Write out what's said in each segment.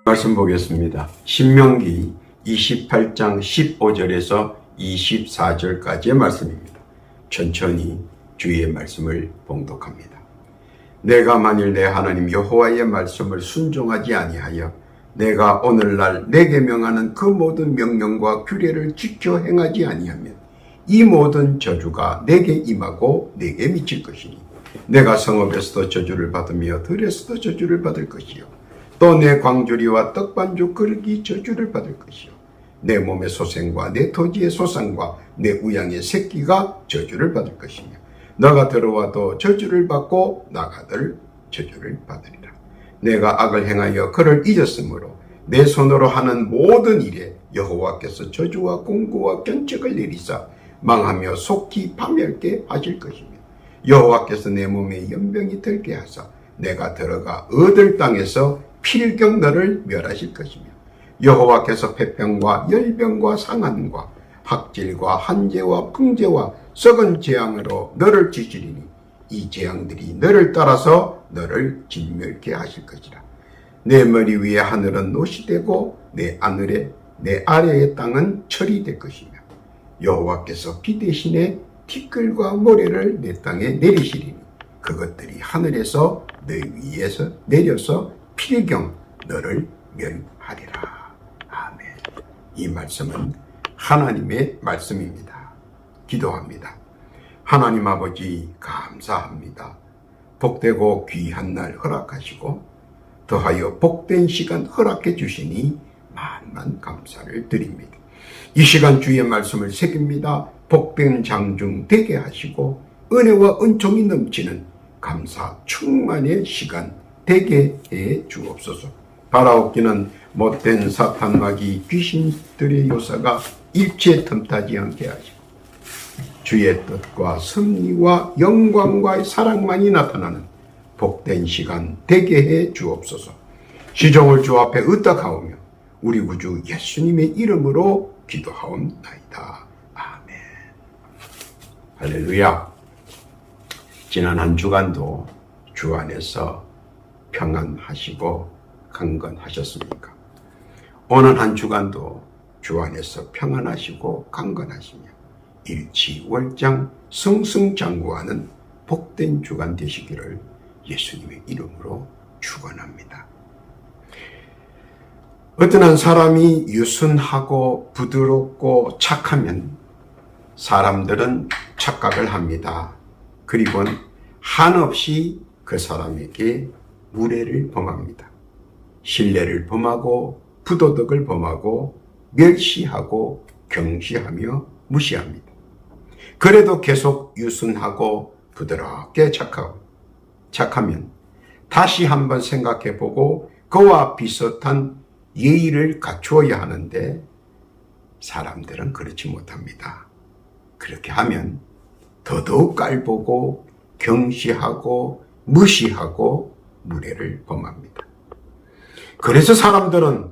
말씀 보겠습니다. 신명기 28장 15절에서 24절까지의 말씀입니다. 천천히 주의 말씀을 봉독합니다. 내가 만일 내 하나님 여호와의 말씀을 순종하지 아니하여 내가 오늘날 내게 명하는 그 모든 명령과 규례를 지켜 행하지 아니하면 이 모든 저주가 내게 임하고 내게 미칠 것이니 내가 성읍에서도 저주를 받으며 들에서도 저주를 받을 것이요 또 내 광주리와 떡반죽 그릇이 저주를 받을 것이요 내 몸의 소생과 내 토지의 소산과 내 우양의 새끼가 저주를 받을 것이며 너가 들어와도 저주를 받고 나가들 저주를 받으리라. 내가 악을 행하여 그를 잊었으므로 내 손으로 하는 모든 일에 여호와께서 저주와 공고와 견책을 내리사 망하며 속히 파멸케 하실 것이며 여호와께서 내 몸에 연병이 들게 하사 내가 들어가 얻을 땅에서 필경 너를 멸하실 것이며 여호와께서 폐병과 열병과 상한과 학질과 한재와 풍재와 썩은 재앙으로 너를 치시리니 이 재앙들이 너를 따라서 너를 진멸케 하실 것이라. 내 머리 위에 하늘은 노시 되고 내 아래의 땅은 철이 될 것이며 여호와께서 비 대신에 티끌과 모래를 내 땅에 내리시리니 그것들이 하늘에서 너 위에서 내려서 필경 너를 멸하리라. 아멘. 이 말씀은 하나님의 말씀입니다. 기도합니다. 하나님 아버지 감사합니다. 복되고 귀한 날 허락하시고 더하여 복된 시간 허락해 주시니 만만 감사를 드립니다. 이 시간 주의 말씀을 새깁니다. 복된 장중 되게 하시고 은혜와 은총이 넘치는 감사 충만의 시간 되게 해 주옵소서. 바라옵기는 못된 사탄마귀 귀신들의 요사가 일체 틈타지 않게 하시고 주의 뜻과 섭리와 영광과 사랑만이 나타나는 복된 시간 되게 해 주옵소서. 시종을 주 앞에 의탁하오며 우리 구주 예수님의 이름으로 기도하옵나이다. 아멘. 할렐루야. 지난 한 주간도 주 안에서 평안하시고 강건하셨습니까? 오늘 한 주간도 주 안에서 평안하시고 강건하시며 일치월장 승승장구하는 복된 주간 되시기를 예수님의 이름으로 축원합니다. 어떤 한 사람이 유순하고 부드럽고 착하면 사람들은 착각을 합니다. 그리고 한없이 그 사람에게 무례를 범합니다. 신뢰를 범하고 부도덕을 범하고 멸시하고 경시하며 무시합니다. 그래도 계속 유순하고 부드럽게 착하면 다시 한번 생각해보고 그와 비슷한 예의를 갖추어야 하는데 사람들은 그렇지 못합니다. 그렇게 하면 더더욱 깔보고 경시하고 무시하고 무례를 범합니다. 그래서 사람들은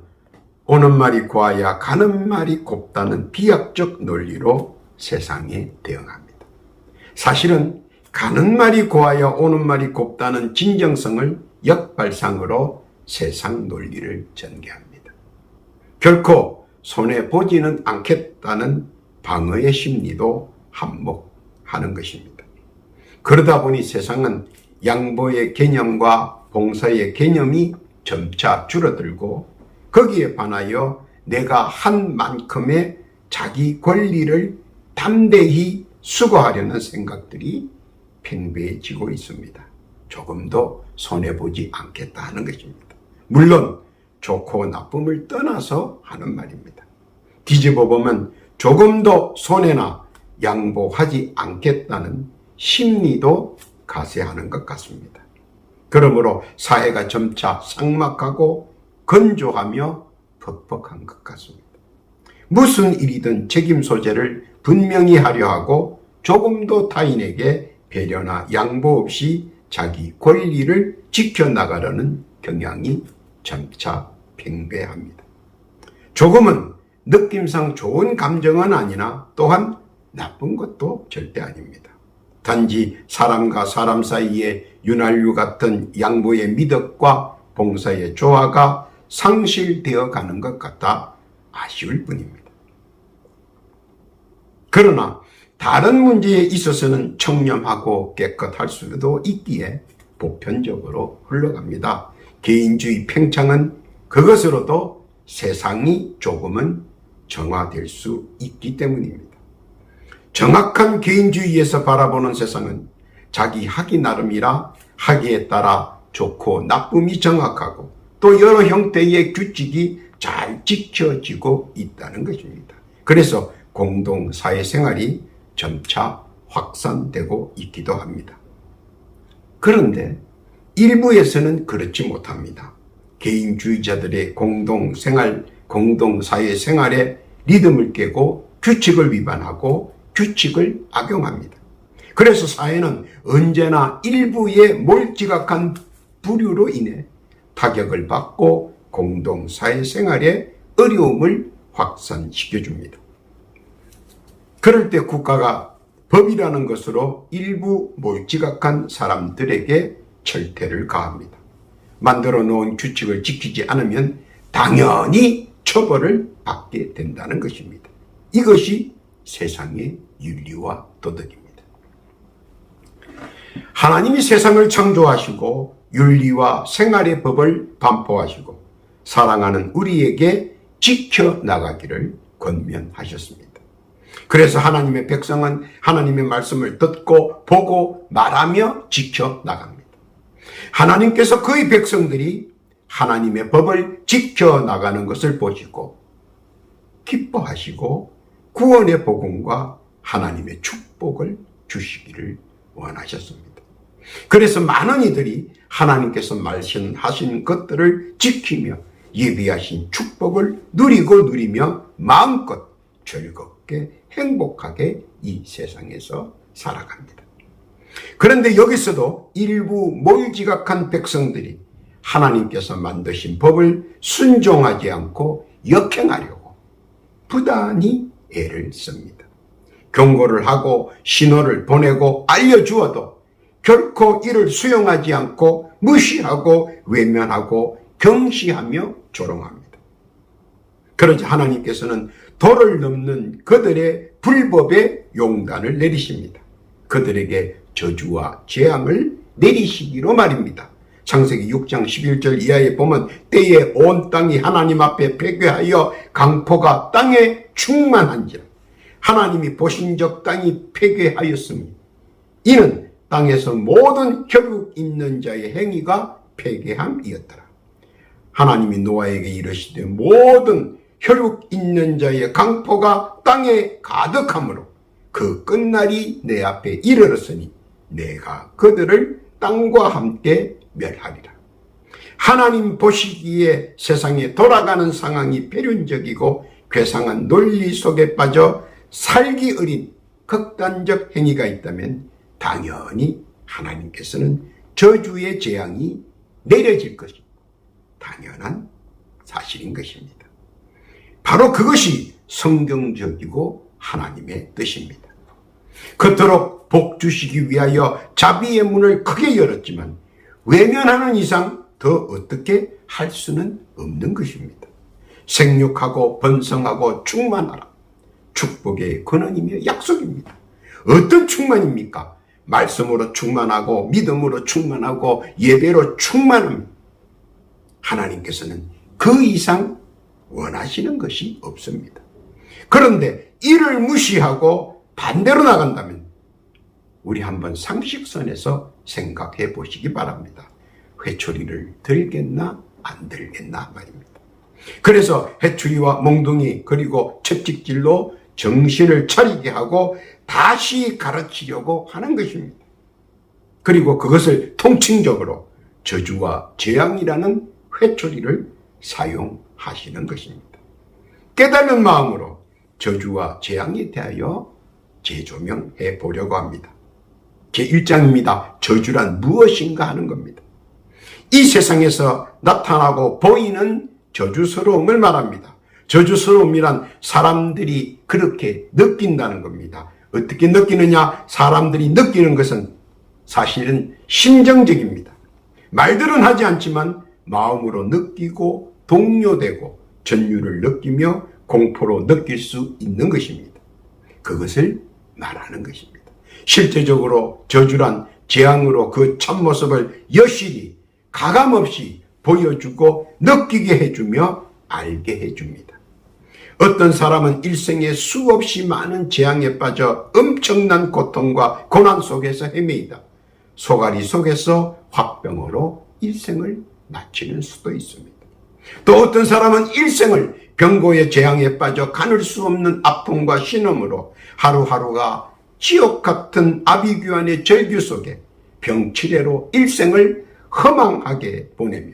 오는 말이 고와야 가는 말이 곱다는 비약적 논리로 세상에 대응합니다. 사실은 가는 말이 고와야 오는 말이 곱다는 진정성을 역발상으로 세상 논리를 전개합니다. 결코 손해보지는 않겠다는 방어의 심리도 한몫하는 것입니다. 그러다 보니 세상은 양보의 개념과 봉사의 개념이 점차 줄어들고 거기에 반하여 내가 한 만큼의 자기 권리를 담대히 수거하려는 생각들이 팽배해지고 있습니다. 조금도 손해보지 않겠다 하는 것입니다. 물론 좋고 나쁨을 떠나서 하는 말입니다. 뒤집어 보면 조금도 손해나 양보하지 않겠다는 심리도 가세하는 것 같습니다. 그러므로 사회가 점차 삭막하고 건조하며 퍽퍽한 것 같습니다. 무슨 일이든 책임 소재를 분명히 하려 하고 조금도 타인에게 배려나 양보 없이 자기 권리를 지켜나가려는 경향이 점차 팽배합니다. 조금은 느낌상 좋은 감정은 아니나 또한 나쁜 것도 절대 아닙니다. 단지 사람과 사람 사이의 윤활유 같은 양보의 미덕과 봉사의 조화가 상실되어 가는 것 같아 아쉬울 뿐입니다. 그러나 다른 문제에 있어서는 청렴하고 깨끗할 수도 있기에 보편적으로 흘러갑니다. 개인주의 팽창은 그것으로도 세상이 조금은 정화될 수 있기 때문입니다. 정확한 개인주의에서 바라보는 세상은 자기 하기 나름이라 하기에 따라 좋고 나쁨이 정확하고 또 여러 형태의 규칙이 잘 지켜지고 있다는 것입니다. 그래서 공동사회생활이 점차 확산되고 있기도 합니다. 그런데 일부에서는 그렇지 못합니다. 개인주의자들의 공동사회생활의 리듬을 깨고 규칙을 위반하고 규칙을 악용합니다. 그래서 사회는 언제나 일부의 몰지각한 부류로 인해 타격을 받고 공동사회생활의 어려움을 확산시켜줍니다. 그럴 때 국가가 법이라는 것으로 일부 몰지각한 사람들에게 철퇴를 가합니다. 만들어 놓은 규칙을 지키지 않으면 당연히 처벌을 받게 된다는 것입니다. 이것이 세상의 윤리와 도덕입니다. 하나님이 세상을 창조하시고 윤리와 생활의 법을 반포하시고 사랑하는 우리에게 지켜나가기를 권면하셨습니다. 그래서 하나님의 백성은 하나님의 말씀을 듣고 보고 말하며 지켜나갑니다. 하나님께서 그의 백성들이 하나님의 법을 지켜나가는 것을 보시고 기뻐하시고 구원의 복음과 하나님의 축복을 주시기를 원하셨습니다. 그래서 많은 이들이 하나님께서 말씀하신 것들을 지키며 예비하신 축복을 누리며 마음껏 즐겁게 행복하게 이 세상에서 살아갑니다. 그런데 여기서도 일부 몰지각한 백성들이 하나님께서 만드신 법을 순종하지 않고 역행하려고 부단히 애를 씁니다. 경고를 하고 신호를 보내고 알려주어도 결코 이를 수용하지 않고 무시하고 외면하고 경시하며 조롱합니다. 그러자 하나님께서는 도를 넘는 그들의 불법의 용단을 내리십니다. 그들에게 저주와 재앙을 내리시기로 말입니다. 창세기 6장 11절 이하에 보면 때에 온 땅이 하나님 앞에 폐괴하여 강포가 땅에 충만한지라. 하나님이 보신 적 땅이 폐괴하였으니 이는 땅에서 모든 혈육 있는 자의 행위가 폐괴함이었더라. 하나님이 노아에게 이르시되 모든 혈육 있는 자의 강포가 땅에 가득하므로 그 끝날이 내 앞에 이르렀으니 내가 그들을 땅과 함께 멸하리라. 하나님 보시기에 세상에 돌아가는 상황이 필연적이고 괴상한 논리 속에 빠져 살기 어린 극단적 행위가 있다면 당연히 하나님께서는 저주의 재앙이 내려질 것이 당연한 사실인 것입니다. 바로 그것이 성경적이고 하나님의 뜻입니다. 그토록 복 주시기 위하여 자비의 문을 크게 열었지만 외면하는 이상 더 어떻게 할 수는 없는 것입니다. 생육하고 번성하고 충만하라. 축복의 근원이며 약속입니다. 어떤 충만입니까? 말씀으로 충만하고 믿음으로 충만하고 예배로 충만합니다. 하나님께서는 그 이상 원하시는 것이 없습니다. 그런데 이를 무시하고 반대로 나간다면 우리 한번 상식선에서 생각해 보시기 바랍니다. 회초리를 들겠나 안 들겠나 말입니다. 그래서 회초리와 몽둥이 그리고 채찍질로 정신을 차리게 하고 다시 가르치려고 하는 것입니다. 그리고 그것을 통칭적으로 저주와 재앙이라는 회초리를 사용하시는 것입니다. 깨달은 마음으로 저주와 재앙에 대하여 재조명해 보려고 합니다. 제1장입니다. 저주란 무엇인가 하는 겁니다. 이 세상에서 나타나고 보이는 저주스러움을 말합니다. 저주스러움이란 사람들이 그렇게 느낀다는 겁니다. 어떻게 느끼느냐? 사람들이 느끼는 것은 사실은 심정적입니다. 말들은 하지 않지만 마음으로 느끼고 동요되고 전율을 느끼며 공포로 느낄 수 있는 것입니다. 그것을 말하는 것입니다. 실제적으로 저주란 재앙으로 그 참모습을 여실히 가감없이 보여주고 느끼게 해주며 알게 해줍니다. 어떤 사람은 일생에 수없이 많은 재앙에 빠져 엄청난 고통과 고난 속에서 헤매이다 소가리 속에서 화병으로 일생을 마치는 수도 있습니다. 또 어떤 사람은 일생을 병고의 재앙에 빠져 가눌 수 없는 아픔과 신음으로 하루하루가 지옥 같은 아비규환의 절규 속에 병치레로 일생을 허망하게 보내며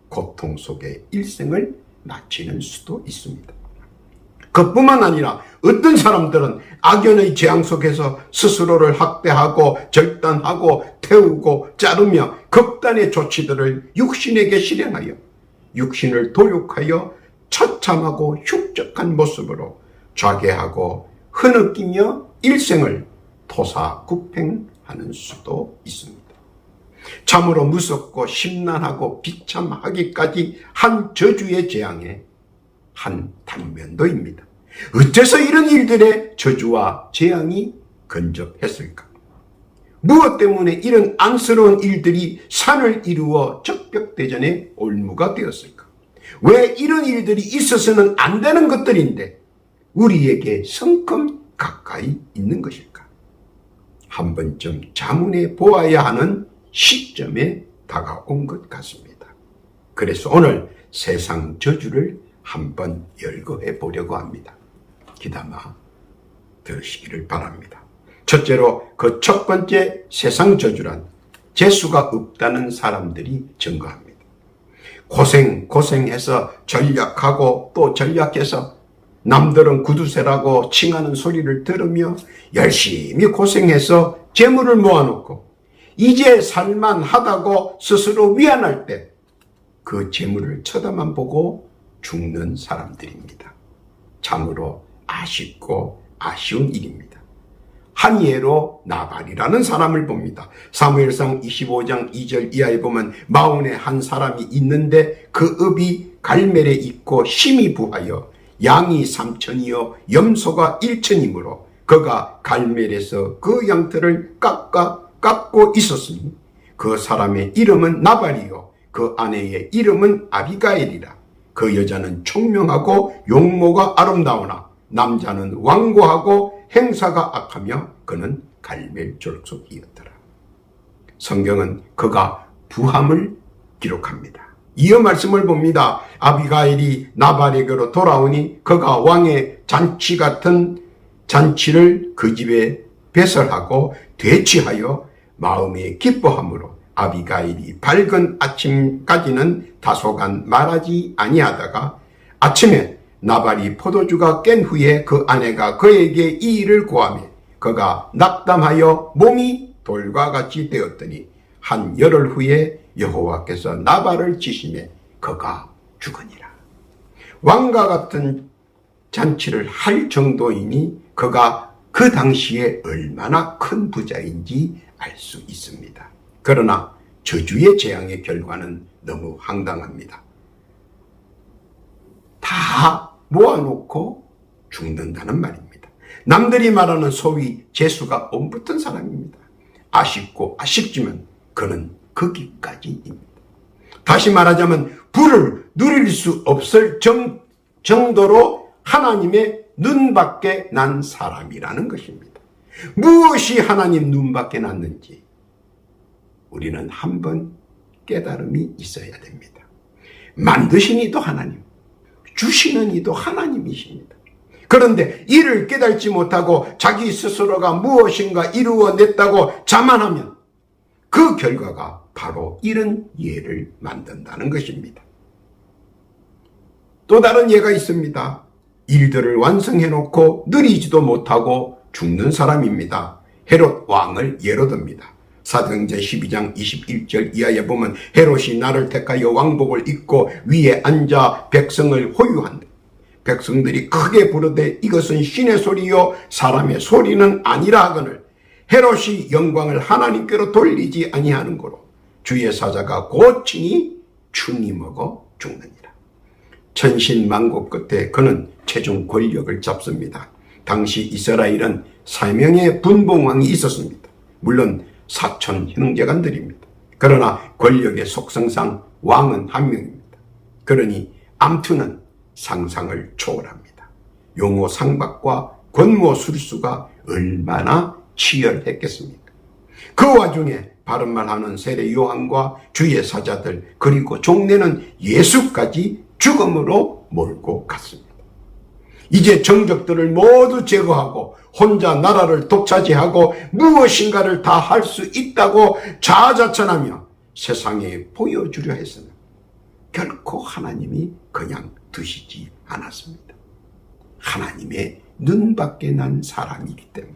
고통 속에 일생을 마치는 수도 있습니다. 그뿐만 아니라 어떤 사람들은 악연의 재앙 속에서 스스로를 학대하고 절단하고 태우고 자르며 극단의 조치들을 육신에게 실행하여 육신을 도육하여 처참하고 흉측한 모습으로 좌계하고 흐느끼며 일생을 토사구팽하는 수도 있습니다. 참으로 무섭고 심란하고 비참하기까지 한 저주의 재앙의 한 단면도입니다. 어째서 이런 일들의 저주와 재앙이 근접했을까? 무엇 때문에 이런 안쓰러운 일들이 산을 이루어 적벽대전의 올무가 되었을까? 왜 이런 일들이 있어서는 안 되는 것들인데 우리에게 성큼 가까이 있는 것일까? 한 번쯤 자문해 보아야 하는 시점에 다가온 것 같습니다. 그래서 오늘 세상 저주를 한번 열거해 보려고 합니다. 귀담아 들으시기를 바랍니다. 첫째로 그 첫 번째 세상 저주란 재수가 없다는 사람들이 증거합니다. 고생해서 전략하고 또 전략해서 남들은 구두쇠라고 칭하는 소리를 들으며 열심히 고생해서 재물을 모아놓고 이제 살만하다고 스스로 위안할 때 그 재물을 쳐다만 보고 죽는 사람들입니다. 참으로 아쉽고 아쉬운 일입니다. 한 예로 나발이라는 사람을 봅니다. 사무엘상 25장 2절 이하에 보면 마온에 한 사람이 있는데 그 업이 갈멜에 있고 심이 부하여 양이 3천이요 염소가 1천이므로 그가 갈멜에서 그 양털을 깎고 있었으니 그 사람의 이름은 나발이요 그 아내의 이름은 아비가일이라. 그 여자는 총명하고 용모가 아름다우나 남자는 완고하고 행사가 악하며 그는 갈멜 족속이었더라. 성경은 그가 부함을 기록합니다. 이어 말씀을 봅니다. 아비가일이 나발에게로 돌아오니 그가 왕의 잔치 같은 잔치를 그 집에 배설하고 되취하여 마음에 기뻐함으로 아비가일이 밝은 아침까지는 다소간 말하지 아니하다가 아침에 나발이 포도주가 깬 후에 그 아내가 그에게 이 일을 고하며 그가 낙담하여 몸이 돌과 같이 되었더니 한 열흘 후에 여호와께서 나발을 치시매 그가 죽으니라. 왕과 같은 잔치를 할 정도이니 그가 그 당시에 얼마나 큰 부자인지 알 수 있습니다. 그러나 저주의 재앙의 결과는 너무 황당합니다. 다 모아놓고 죽는다는 말입니다. 남들이 말하는 소위 재수가 옴붙은 사람입니다. 아쉽고 아쉽지만 그는 거기까지입니다. 다시 말하자면 부를 누릴 수 없을 정도로 하나님의 눈밖에 난 사람이라는 것입니다. 무엇이 하나님 눈밖에 났는지 우리는 한번 깨달음이 있어야 됩니다. 만드신 이도 하나님, 주시는 이도 하나님이십니다. 그런데 이를 깨달지 못하고 자기 스스로가 무엇인가 이루어냈다고 자만하면 그 결과가 바로 이런 예를 만든다는 것입니다. 또 다른 예가 있습니다. 일들을 완성해놓고 누리지도 못하고 죽는 사람입니다. 헤롯 왕을 예로 듭니다. 사도행전 12장 21절 이하에 보면 헤롯이 나를 택하여 왕복을 입고 위에 앉아 백성을 호유한다. 백성들이 크게 부르되 이것은 신의 소리요 사람의 소리는 아니라 하거늘 헤롯이 영광을 하나님께로 돌리지 아니하는 거로 주의 사자가 고치니 충이 먹어 죽느니라. 천신만고 끝에 그는 최종 권력을 잡습니다. 당시 이스라엘은 3명의 분봉왕이 있었습니다. 물론 사촌 형제간들입니다. 그러나 권력의 속성상 왕은 한 명입니다. 그러니 암투는 상상을 초월합니다. 용호 상박과 권모 술수가 얼마나 치열했겠습니까? 그 와중에 바른말 하는 세례 요한과 주의 사자들 그리고 종래는 예수까지 죽음으로 몰고 갔습니다. 이제 정적들을 모두 제거하고 혼자 나라를 독차지하고 무엇인가를 다 할 수 있다고 자아자찬하며 세상에 보여주려 했으나 결코 하나님이 그냥 두시지 않았습니다. 하나님의 눈밖에 난 사람이기 때문에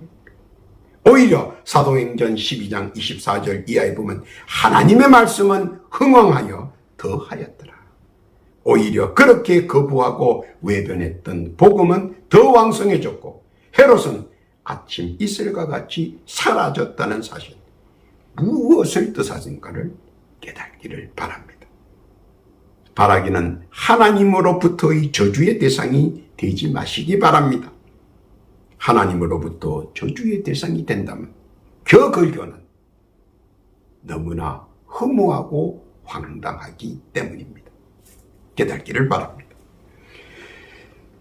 오히려 사도행전 12장 24절 이하에 보면 하나님의 말씀은 흥왕하여 더하였더라. 오히려 그렇게 거부하고 외변했던 복음은 더 왕성해졌고 헤롯은 아침 이슬과 같이 사라졌다는 사실, 무엇을 뜻하는가를 깨닫기를 바랍니다. 바라기는 하나님으로부터의 저주의 대상이 되지 마시기 바랍니다. 하나님으로부터 저주의 대상이 된다면 그 걸교는 너무나 허무하고 황당하기 때문입니다. 깨닫기를 바랍니다.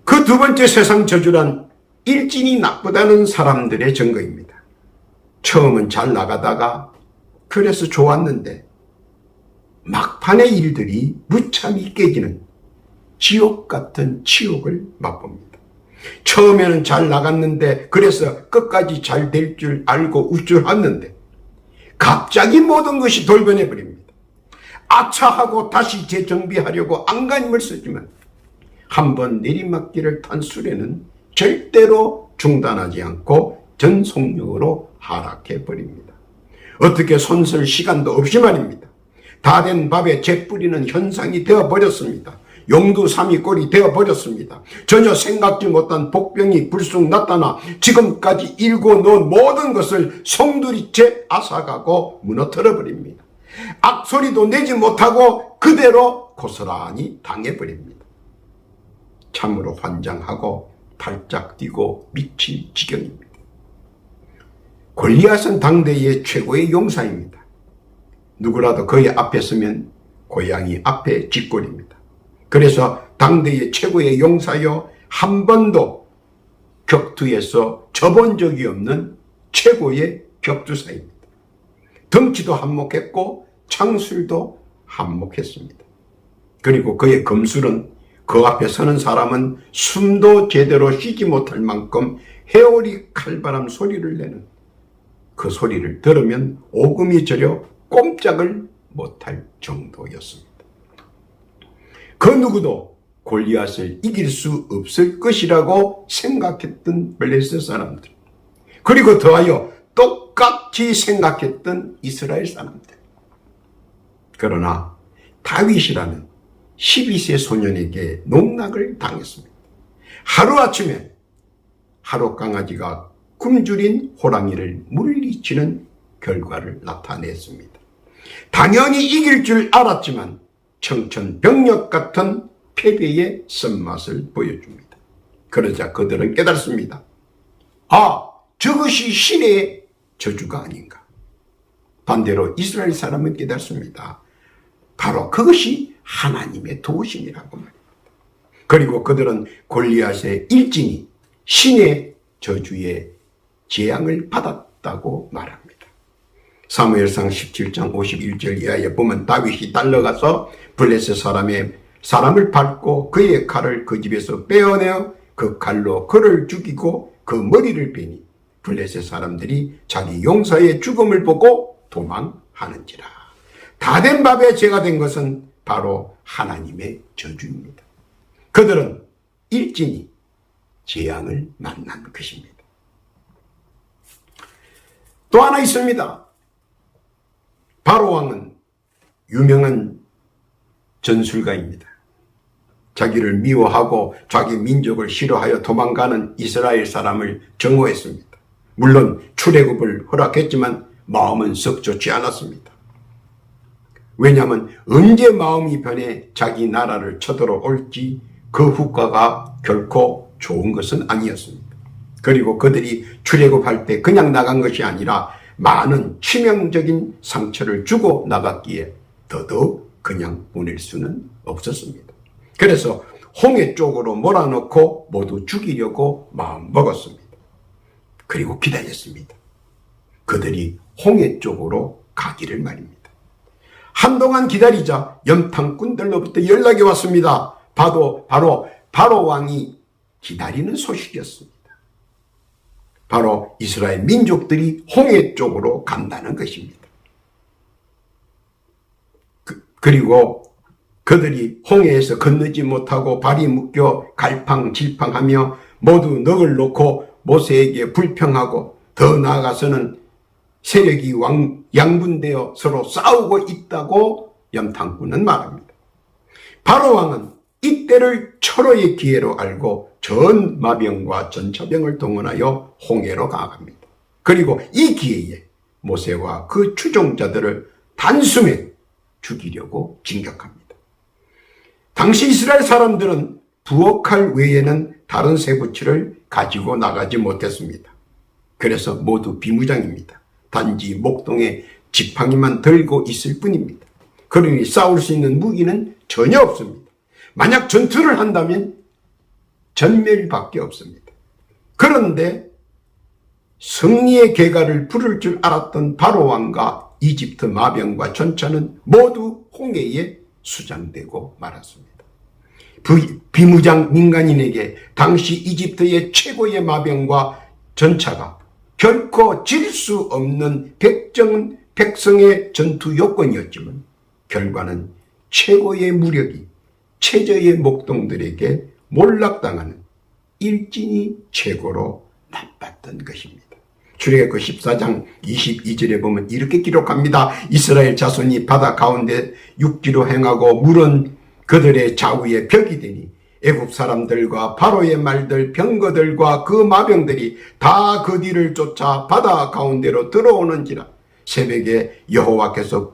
그 두 번째 세상 저주란 일진이 나쁘다는 사람들의 증거입니다. 처음은 잘 나가다가 그래서 좋았는데 막판의 일들이 무참히 깨지는 지옥 같은 치욕을 맛봅니다. 처음에는 잘 나갔는데 그래서 끝까지 잘 될 줄 알고 우쭐했는데 갑자기 모든 것이 돌변해 버립니다. 아차하고 다시 재정비하려고 안간힘을 쓰지만 한번 내리막길을 탄 수레는 절대로 중단하지 않고 전속력으로 하락해 버립니다. 어떻게 손쓸 시간도 없이 말입니다. 다 된 밥에 재 뿌리는 현상이 되어버렸습니다. 용두삼이 꼴이 되어버렸습니다. 전혀 생각지 못한 복병이 불쑥 나타나 지금까지 일궈 놓은 모든 것을 송두리째 앗아가고 무너뜨려버립니다. 악소리도 내지 못하고 그대로 고스란히 당해버립니다. 참으로 환장하고 발작 뛰고 미칠 지경입니다. 골리앗은 당대의 최고의 용사입니다. 누구라도 그의 앞에 서면 고양이 앞에 쥐꼴입니다. 그래서 당대의 최고의 용사여 한 번도 격투에서 져본 적이 없는 최고의 격투사입니다. 덩치도 한몫했고 창술도 한몫했습니다. 그리고 그의 검술은 그 앞에 서는 사람은 숨도 제대로 쉬지 못할 만큼 해오리 칼바람 소리를 내는 그 소리를 들으면 오금이 저려 꼼짝을 못할 정도였습니다. 그 누구도 골리앗을 이길 수 없을 것이라고 생각했던 블레셋 사람들, 그리고 더하여 똑같이 생각했던 이스라엘 사람들. 그러나 다윗이라는 12세 소년에게 농락을 당했습니다. 하루아침에 하루 강아지가 굶주린 호랑이를 물리치는 결과를 나타냈습니다. 당연히 이길 줄 알았지만 청천벽력 같은 패배의 쓴맛을 보여줍니다. 그러자 그들은 깨닫습니다. 아, 저것이 신의 저주가 아닌가. 반대로 이스라엘 사람은 깨닫습니다. 바로 그것이 하나님의 도우심이라고 말입니다. 그리고 그들은 골리앗의 일진이 신의 저주의 재앙을 받았다고 말합니다. 사무엘상 17장 51절 이하에 보면 다윗이 달려가서 블레셋 사람을 밟고 그의 칼을 그 집에서 빼어내어 그 칼로 그를 죽이고 그 머리를 베니 블레셋 사람들이 자기 용사의 죽음을 보고 도망하는지라. 다 된 밥에 죄가 된 것은 바로 하나님의 저주입니다. 그들은 일진이 재앙을 만난 것입니다. 또 하나 있습니다. 바로왕은 유명한 전술가입니다. 자기를 미워하고 자기 민족을 싫어하여 도망가는 이스라엘 사람을 정오했습니다. 물론 출애굽을 허락했지만 마음은 썩 좋지 않았습니다. 왜냐하면 언제 마음이 변해 자기 나라를 쳐들어올지 그 후과가 결코 좋은 것은 아니었습니다. 그리고 그들이 출애굽할 때 그냥 나간 것이 아니라 많은 치명적인 상처를 주고 나갔기에 더더욱 그냥 보낼 수는 없었습니다. 그래서 홍해 쪽으로 몰아넣고 모두 죽이려고 마음먹었습니다. 그리고 기다렸습니다. 그들이 홍해 쪽으로 가기를 말입니다. 한동안 기다리자 염탐꾼들로부터 연락이 왔습니다. 바로 바로 왕이 기다리는 소식이었습니다. 바로 이스라엘 민족들이 홍해 쪽으로 간다는 것입니다. 그리고 그들이 홍해에서 건너지 못하고 발이 묶여 갈팡질팡하며 모두 넋을 놓고 모세에게 불평하고 더 나아가서는 세력이 양분되어 서로 싸우고 있다고 염탐꾼은 말합니다. 바로 왕은 이때를 철호의 기회로 알고 전 마병과 전차병을 동원하여 홍해로 가갑니다. 그리고 이 기회에 모세와 그 추종자들을 단숨에 죽이려고 진격합니다. 당시 이스라엘 사람들은 부엌칼 외에는 다른 쇠붙이를 가지고 나가지 못했습니다. 그래서 모두 비무장입니다. 단지 목동에 지팡이만 들고 있을 뿐입니다. 그러니 싸울 수 있는 무기는 전혀 없습니다. 만약 전투를 한다면 전멸밖에 없습니다. 그런데 승리의 계가를 부를 줄 알았던 바로 왕과 이집트 마병과 전차는 모두 홍해에 수장되고 말았습니다. 비무장 민간인에게 당시 이집트의 최고의 마병과 전차가 결코 질 수 없는 백성의 전투 요건이었지만 결과는 최고의 무력이 최저의 목동들에게 몰락당하는 일진이 최고로 나빴던 것입니다. 출애굽기 14장 22절에 보면 이렇게 기록합니다. 이스라엘 자손이 바다 가운데 육지로 행하고 물은 그들의 좌우에 벽이 되니 애굽 사람들과 바로의 말들 병거들과 그 마병들이 다 그 뒤를 쫓아 바다 가운데로 들어오는지라. 새벽에 여호와께서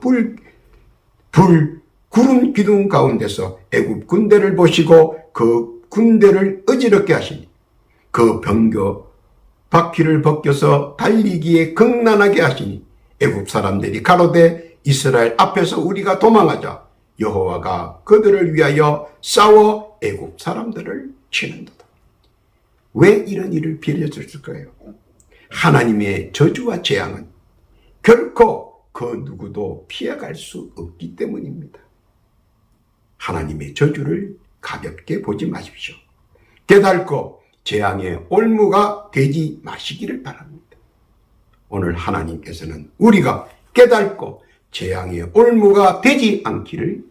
구름 기둥 가운데서 애굽 군대를 보시고 그 군대를 어지럽게 하시니 그 병거 바퀴를 벗겨서 달리기에 극난하게 하시니 애굽 사람들이 가로되 이스라엘 앞에서 우리가 도망하자. 여호와가 그들을 위하여 싸워 애굽 사람들을 치는도다. 왜 이런 일을 빌어줬을까요? 하나님의 저주와 재앙은 결코 그 누구도 피해갈 수 없기 때문입니다. 하나님의 저주를 가볍게 보지 마십시오. 깨닫고 재앙의 올무가 되지 마시기를 바랍니다. 오늘 하나님께서는 우리가 깨닫고 재앙의 올무가 되지 않기를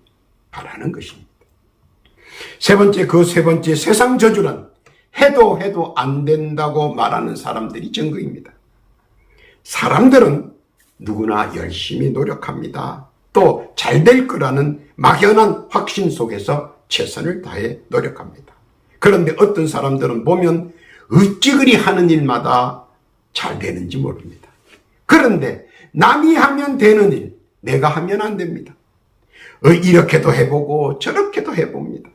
바라는 것입니다. 세 번째 세상 저주는 해도 안 된다고 말하는 사람들이 증거입니다. 사람들은 누구나 열심히 노력합니다. 또 잘 될 거라는 막연한 확신 속에서 최선을 다해 노력합니다. 그런데 어떤 사람들은 보면 어찌 그리 하는 일마다 잘 되는지 모릅니다. 그런데 남이 하면 되는 일, 내가 하면 안 됩니다. 이렇게도 해보고 저렇게도 해봅니다.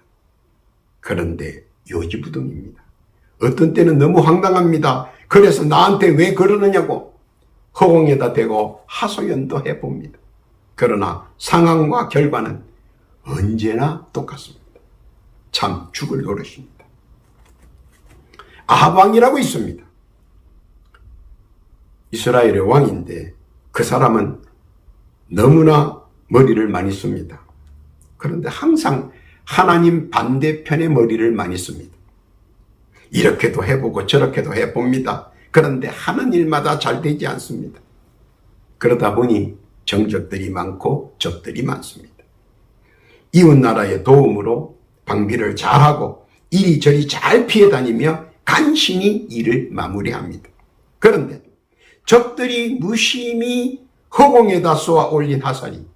그런데 요지부동입니다. 어떤 때는 너무 황당합니다. 그래서 나한테 왜 그러느냐고 허공에다 대고 하소연도 해봅니다. 그러나 상황과 결과는 언제나 똑같습니다. 참 죽을 노릇입니다. 아합 왕이라고 있습니다. 이스라엘의 왕인데 그 사람은 너무나 머리를 많이 씁니다. 그런데 항상 하나님 반대편의 머리를 많이 씁니다. 이렇게도 해보고 저렇게도 해봅니다. 그런데 하는 일마다 잘 되지 않습니다. 그러다 보니 정적들이 많고 적들이 많습니다. 이웃나라의 도움으로 방비를 잘하고 이리저리 잘 피해 다니며 간신히 일을 마무리합니다. 그런데 적들이 무심히 허공에다 쏘아 올린 화살이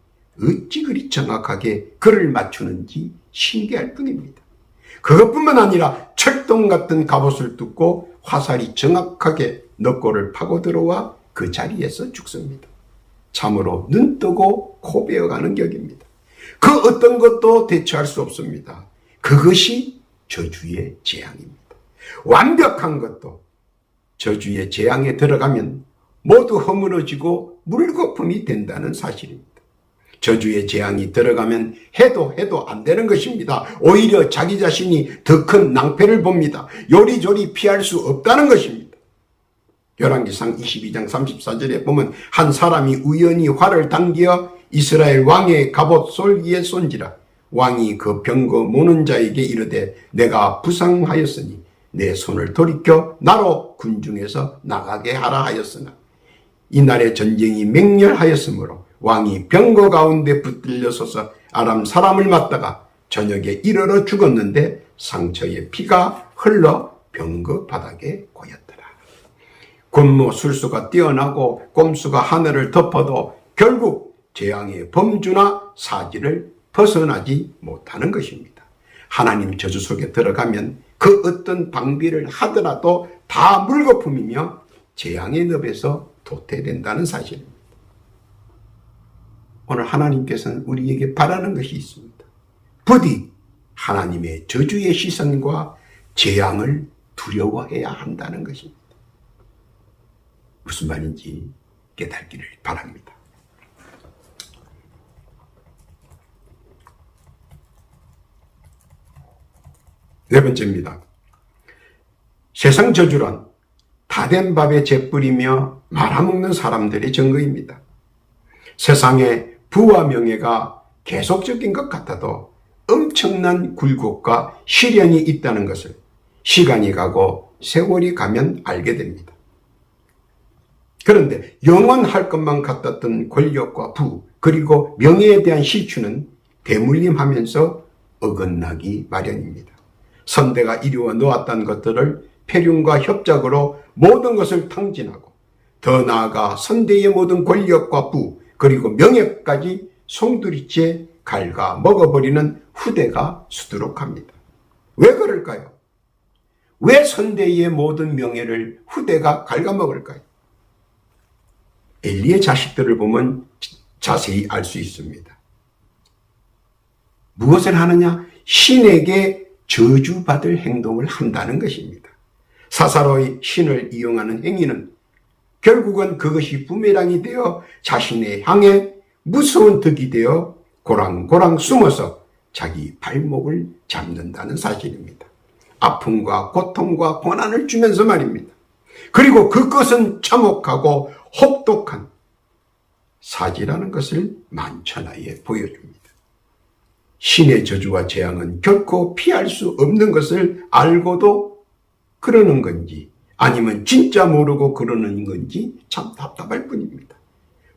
어찌 그리 정확하게 그를 맞추는지 신기할 뿐입니다. 그것뿐만 아니라 철동 같은 갑옷을 뚫고 화살이 정확하게 너꼬를 파고 들어와 그 자리에서 죽습니다. 참으로 눈뜨고 코 베어가는 격입니다. 그 어떤 것도 대처할 수 없습니다. 그것이 저주의 재앙입니다. 완벽한 것도 저주의 재앙에 들어가면 모두 허물어지고 물거품이 된다는 사실입니다. 저주의 재앙이 들어가면 해도 안 되는 것입니다. 오히려 자기 자신이 더 큰 낭패를 봅니다. 요리조리 피할 수 없다는 것입니다. 열왕기상 22장 34절에 보면 한 사람이 우연히 활을 당겨 이스라엘 왕의 갑옷 솔기에 쏜지라 왕이 그 병거 모는 자에게 이르되 내가 부상하였으니 내 손을 돌이켜 나로 군중에서 나가게 하라 하였으나 이날의 전쟁이 맹렬하였으므로 왕이 병거 가운데 붙들려 서서 아람 사람을 맞다가 저녁에 이르러 죽었는데 상처에 피가 흘러 병거 바닥에 고였더라. 군무 술수가 뛰어나고 꼼수가 하늘을 덮어도 결국 재앙의 범주나 사지를 벗어나지 못하는 것입니다. 하나님 저주 속에 들어가면 그 어떤 방비를 하더라도 다 물거품이며 재앙의 늪에서 도태된다는 사실입니다. 오늘 하나님께서는 우리에게 바라는 것이 있습니다. 부디 하나님의 저주의 시선과 재앙을 두려워해야 한다는 것입니다. 무슨 말인지 깨닫기를 바랍니다. 네 번째입니다. 세상 저주란 다 된 밥에 재 뿌리며 말아먹는 사람들의 증거입니다. 세상에 부와 명예가 계속적인 것 같아도 엄청난 굴곡과 시련이 있다는 것을 시간이 가고 세월이 가면 알게 됩니다. 그런데 영원할 것만 같았던 권력과 부 그리고 명예에 대한 실추는 대물림하면서 어긋나기 마련입니다. 선대가 이루어 놓았던 것들을 폐륜과 협작으로 모든 것을 탕진하고 더 나아가 선대의 모든 권력과 부 그리고 명예까지 송두리째 갉아 먹어버리는 후대가 수두룩합니다. 왜 그럴까요? 왜 선대의 모든 명예를 후대가 갉아먹을까요? 엘리의 자식들을 보면 자세히 알 수 있습니다. 무엇을 하느냐? 신에게 저주받을 행동을 한다는 것입니다. 사사로이 신을 이용하는 행위는 결국은 그것이 부메랑이 되어 자신의 향해 무서운 덕이 되어 고랑고랑 숨어서 자기 발목을 잡는다는 사실입니다. 아픔과 고통과 고난을 주면서 말입니다. 그리고 그것은 참혹하고 혹독한 사지라는 것을 만천하에 보여줍니다. 신의 저주와 재앙은 결코 피할 수 없는 것을 알고도 그러는 건지 아니면 진짜 모르고 그러는 건지 참 답답할 뿐입니다.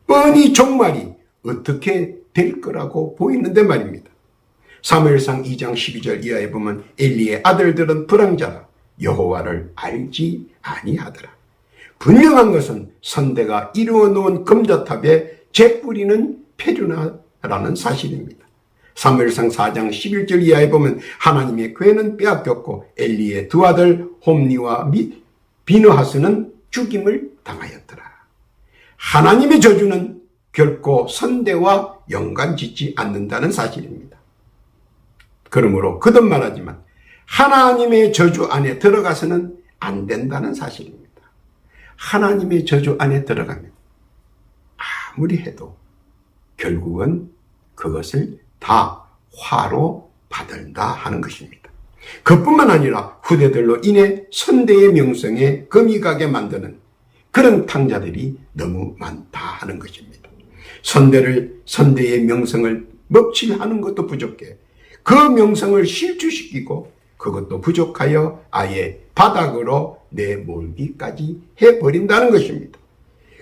뻔히 종말이 어떻게 될 거라고 보이는데 말입니다. 사무엘상 2장 12절 이하에 보면 엘리의 아들들은 불황자라 여호와를 알지 아니하더라. 분명한 것은 선대가 이루어 놓은 금자탑에 재 뿌리는 폐륜하라는 사실입니다. 사무엘상 4장 11절 이하에 보면 하나님의 궤는 빼앗겼고 엘리의 두 아들 홈니와 비느하스는 죽임을 당하였더라. 하나님의 저주는 결코 선대와 연관짓지 않는다는 사실입니다. 그러므로 거듭 말하지만 하나님의 저주 안에 들어가서는 안 된다는 사실입니다. 하나님의 저주 안에 들어가면 아무리 해도 결국은 그것을 다 화로 받는다 하는 것입니다. 그뿐만 아니라 후대들로 인해 선대의 명성에 금이 가게 만드는 그런 탕자들이 너무 많다 하는 것입니다. 선대의 명성을 먹칠하는 것도 부족해 그 명성을 실추시키고 그것도 부족하여 아예 바닥으로 내몰기까지 해버린다는 것입니다.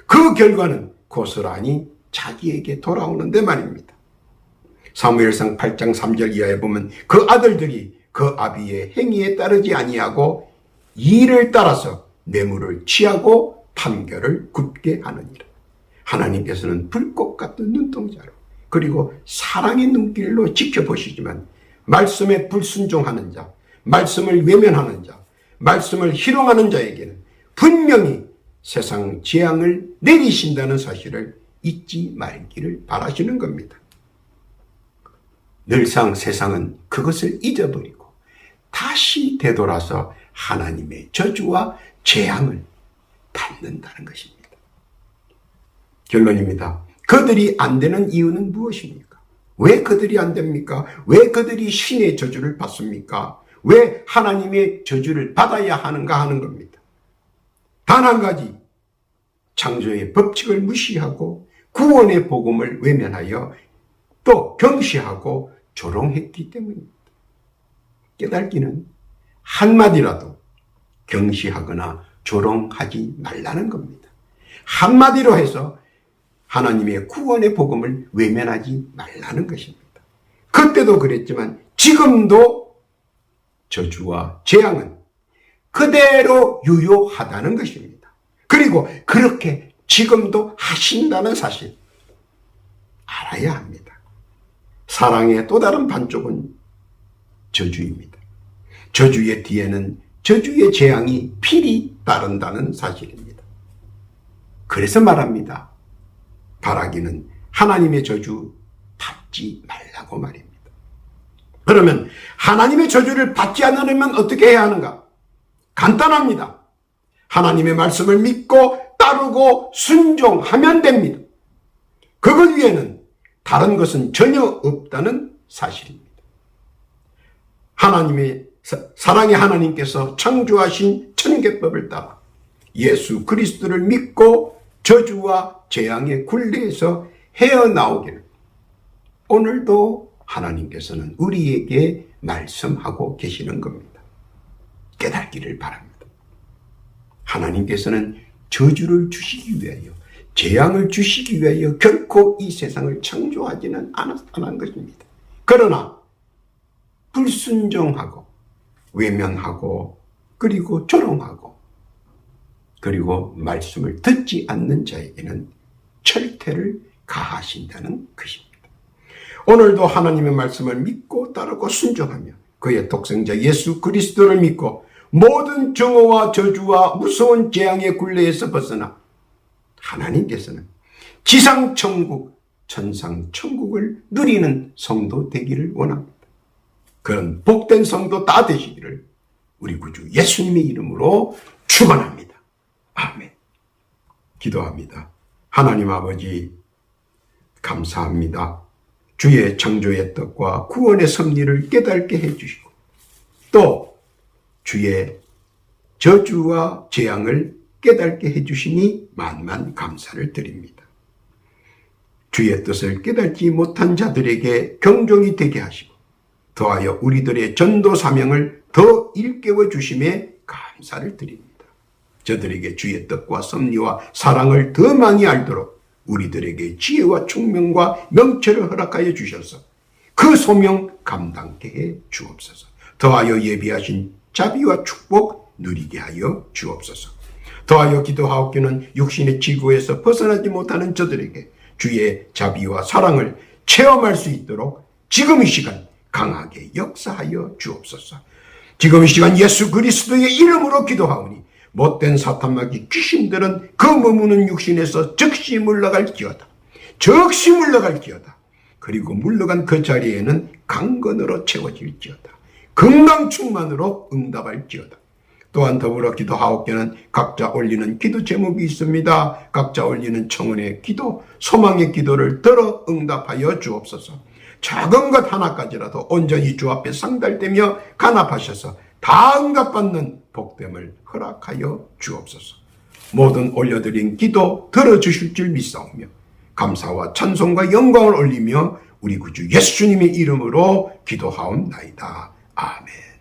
그 결과는 고스란히 자기에게 돌아오는데 말입니다. 사무엘상 8장 3절 이하에 보면 그 아들들이 그 아비의 행위에 따르지 아니하고 이를 따라서 뇌물을 취하고 판결을 굽게 하느니라. 하나님께서는 불꽃 같은 눈동자로 그리고 사랑의 눈길로 지켜보시지만 말씀에 불순종하는 자, 말씀을 외면하는 자, 말씀을 희롱하는 자에게는 분명히 세상 재앙을 내리신다는 사실을 잊지 말기를 바라시는 겁니다. 늘상 세상은 그것을 잊어버리고 다시 되돌아서 하나님의 저주와 재앙을 받는다는 것입니다. 결론입니다. 그들이 안 되는 이유는 무엇입니까? 왜 그들이 안 됩니까? 왜 그들이 신의 저주를 받습니까? 왜 하나님의 저주를 받아야 하는가 하는 겁니다. 단 한 가지, 창조의 법칙을 무시하고 구원의 복음을 외면하여 또 경시하고 조롱했기 때문입니다. 깨닫기는 한마디라도 경시하거나 조롱하지 말라는 겁니다. 한마디로 해서 하나님의 구원의 복음을 외면하지 말라는 것입니다. 그때도 그랬지만 지금도 저주와 재앙은 그대로 유효하다는 것입니다. 그리고 그렇게 지금도 하신다는 사실 알아야 합니다. 사랑의 또 다른 반쪽은 저주입니다. 저주의 뒤에는 저주의 재앙이 필히 따른다는 사실입니다. 그래서 말합니다. 바라기는 하나님의 저주 받지 말라고 말입니다. 그러면 하나님의 저주를 받지 않으려면 어떻게 해야 하는가? 간단합니다. 하나님의 말씀을 믿고 따르고 순종하면 됩니다. 그것 위에는 다른 것은 전혀 없다는 사실입니다. 사랑의 하나님께서 창조하신 천계법을 따라 예수 그리스도를 믿고 저주와 재앙의 굴레에서 헤어나오기를 오늘도 하나님께서는 우리에게 말씀하고 계시는 겁니다. 깨닫기를 바랍니다. 하나님께서는 저주를 주시기 위하여, 재앙을 주시기 위하여 결코 이 세상을 창조하지는 않았다는 것입니다. 그러나 불순종하고 외면하고 그리고 조롱하고 그리고 말씀을 듣지 않는 자에게는 철퇴를 가하신다는 것입니다. 오늘도 하나님의 말씀을 믿고 따르고 순종하며 그의 독생자 예수 그리스도를 믿고 모든 정오와 저주와 무서운 재앙의 굴레에서 벗어나 하나님께서는 지상천국, 천상천국을 누리는 성도 되기를 원합니다. 그런 복된 성도 다 되시기를 우리 구주 예수님의 이름으로 축원합니다. 아멘. 기도합니다. 하나님 아버지 감사합니다. 주의 창조의 뜻과 구원의 섭리를 깨닫게 해주시고 또 주의 저주와 재앙을 깨닫게 해주시니 만만 감사를 드립니다. 주의 뜻을 깨닫지 못한 자들에게 경종이 되게 하시고 더하여 우리들의 전도 사명을 더 일깨워 주심에 감사를 드립니다. 저들에게 주의 뜻과 섭리와 사랑을 더 많이 알도록 우리들에게 지혜와 총명과 명철을 허락하여 주셔서 그 소명 감당케 해 주옵소서. 더하여 예비하신 자비와 축복 누리게 하여 주옵소서. 더하여 기도하옵기는 육신의 지구에서 벗어나지 못하는 저들에게 주의 자비와 사랑을 체험할 수 있도록 지금 이 시간 강하게 역사하여 주옵소서. 지금 이 시간 예수 그리스도의 이름으로 기도하오니 못된 사탄마귀 귀신들은 그 머무는 육신에서 즉시 물러갈지어다. 즉시 물러갈지어다. 그리고 물러간 그 자리에는 강건으로 채워질지어다. 건강 충만으로 응답할지어다. 또한 더불어 기도하옵기는 각자 올리는 기도 제목이 있습니다. 각자 올리는 청원의 기도, 소망의 기도를 들어 응답하여 주옵소서. 작은 것 하나까지라도 온전히 주 앞에 상달되며 간합하셔서 다 응답받는 복됨을 허락하여 주옵소서. 모든 올려드린 기도 들어주실 줄 믿사오며 감사와 찬송과 영광을 올리며 우리 구주 예수님의 이름으로 기도하옵나이다. 아멘.